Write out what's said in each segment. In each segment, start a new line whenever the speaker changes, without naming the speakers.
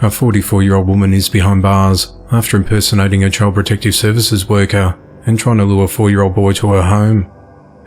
A 44-year-old woman is behind bars after impersonating a Child Protective Services worker and trying to lure a 4-year-old boy to her home.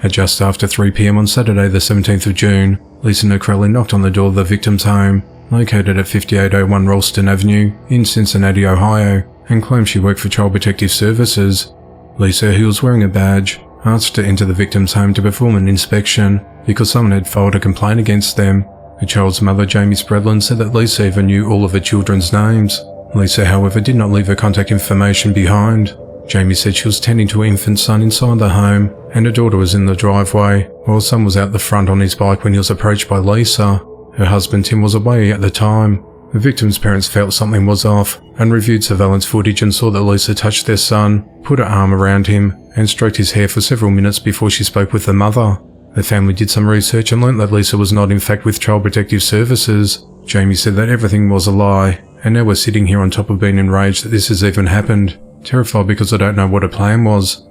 At just after 3 p.m. on Saturday the 17th of June, Lisa Necrelli knocked on the door of the victim's home, located at 5801 Ralston Avenue in Cincinnati, Ohio, and claimed she worked for Child Protective Services. Lisa, who was wearing a badge, asked to enter the victim's home to perform an inspection because someone had filed a complaint against them. The child's mother, Jamie Spredlin, said that Lisa even knew all of her children's names. Lisa, however, did not leave her contact information behind. Jamie said she was tending to her infant son inside the home, and her daughter was in the driveway, while her son was out the front on his bike when he was approached by Lisa. Her husband, Tim, was away at the time. The victim's parents felt something was off and reviewed surveillance footage and saw that Lisa touched their son, put her arm around him, and stroked his hair for several minutes before she spoke with the mother. The family did some research and learnt that Lisa was not in fact with Child Protective Services. Jamie said that everything was a lie, and now we're sitting here on top of being enraged that this has even happened, terrified because I don't know what her plan was.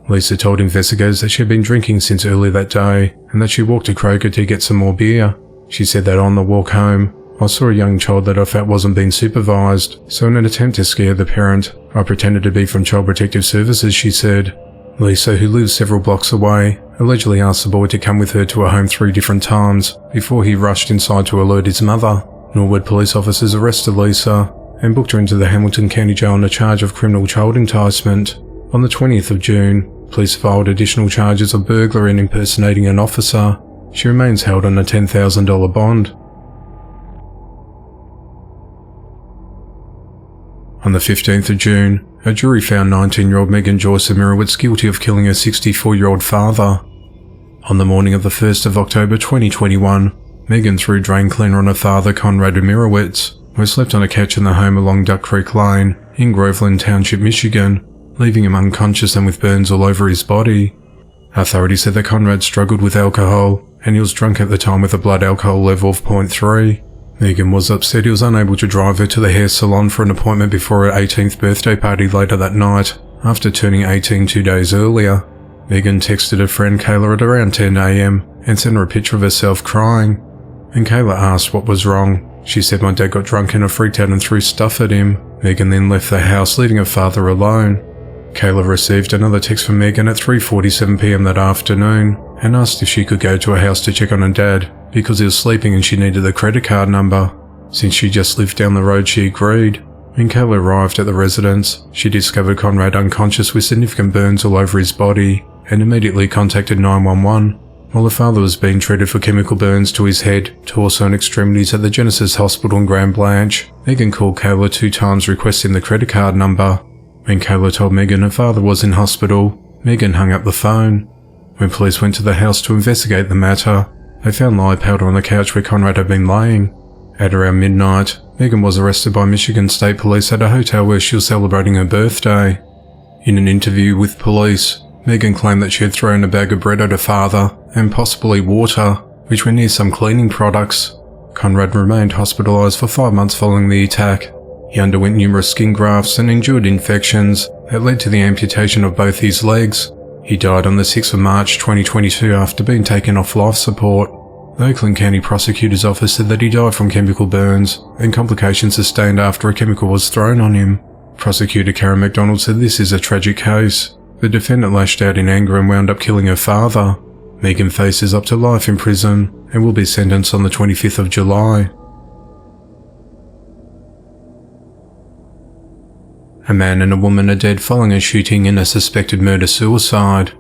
Lisa told investigators that she had been drinking since early that day, and that she walked to Kroger to get some more beer. She said that on the walk home, I saw a young child that I felt wasn't being supervised, so in an attempt to scare the parent, I pretended to be from Child Protective Services, she said. Lisa, who lives several blocks away, allegedly asked the boy to come with her to her home 3 different times before he rushed inside to alert his mother. Norwood police officers arrested Lisa and booked her into the Hamilton County Jail on a charge of criminal child enticement. On the 20th of June, police filed additional charges of burglary and impersonating an officer. She remains held on a $10,000 bond. On the 15th of June, a jury found 19-year-old Megan Joyce of Mirowitz guilty of killing her 64-year-old father. On the morning of the 1st of October 2021, Megan threw drain cleaner on her father, Conrad of Mirowitz, who slept on a couch in the home along Duck Creek Lane in Groveland Township, Michigan, leaving him unconscious and with burns all over his body. Authorities said that Conrad struggled with alcohol, and he was drunk at the time with a blood alcohol level of 0.3. Megan was upset he was unable to drive her to the hair salon for an appointment before her 18th birthday party later that night, after turning 18 2 days earlier. Megan texted her friend Kayla at around 10 a.m. and sent her a picture of herself crying. When Kayla asked what was wrong, she said, "My dad got drunk and I freaked out and threw stuff at him." Megan then left the house, leaving her father alone. Kayla received another text from Megan at 3:47 p.m. that afternoon and asked if she could go to her house to check on her dad because he was sleeping and she needed the credit card number. Since she just lived down the road, she agreed. When Kayla arrived at the residence, she discovered Conrad unconscious with significant burns all over his body and immediately contacted 911. While her father was being treated for chemical burns to his head, torso and extremities at the Genesis Hospital in Grand Blanche, Megan called Kayla 2 times requesting the credit card number. When Kayla told Megan her father was in hospital, Megan hung up the phone. When police went to the house to investigate the matter, they found live powder on the couch where Conrad had been laying. At around midnight, Megan was arrested by Michigan State Police at a hotel where she was celebrating her birthday. In an interview with police, Megan claimed that she had thrown a bag of bread at her father and possibly water, which were near some cleaning products. Conrad remained hospitalized for 5 months following the attack. He underwent numerous skin grafts and endured infections that led to the amputation of both his legs. He died on the 6th of March 2022 after being taken off life support. The Oakland County Prosecutor's Office said that he died from chemical burns and complications sustained after a chemical was thrown on him. Prosecutor Karen McDonald said this is a tragic case. The defendant lashed out in anger and wound up killing her father. Megan faces up to life in prison and will be sentenced on the 25th of July. A man and a woman are dead following a shooting in a suspected murder-suicide.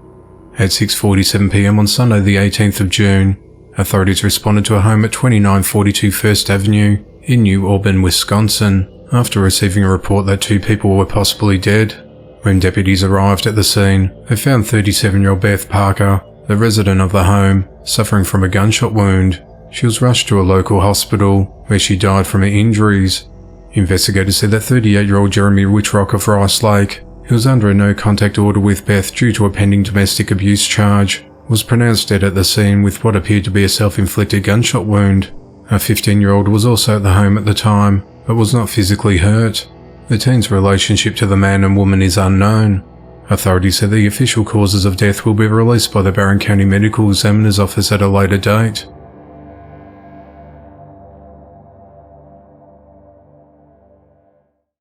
At 6:47 p.m. on Sunday the 18th of June, authorities responded to a home at 2942 First Avenue in New Auburn, Wisconsin, after receiving a report that 2 people were possibly dead. When deputies arrived at the scene, they found 37-year-old Beth Parker, the resident of the home, suffering from a gunshot wound. She was rushed to a local hospital, where she died from her injuries. Investigators said that 38-year-old Jeremy Whitrock of Rice Lake, who was under a no-contact order with Beth due to a pending domestic abuse charge, was pronounced dead at the scene with what appeared to be a self-inflicted gunshot wound. A 15-year-old was also at the home at the time, but was not physically hurt. The teen's relationship to the man and woman is unknown. Authorities said the official causes of death will be released by the Barron County Medical Examiner's Office at a later date.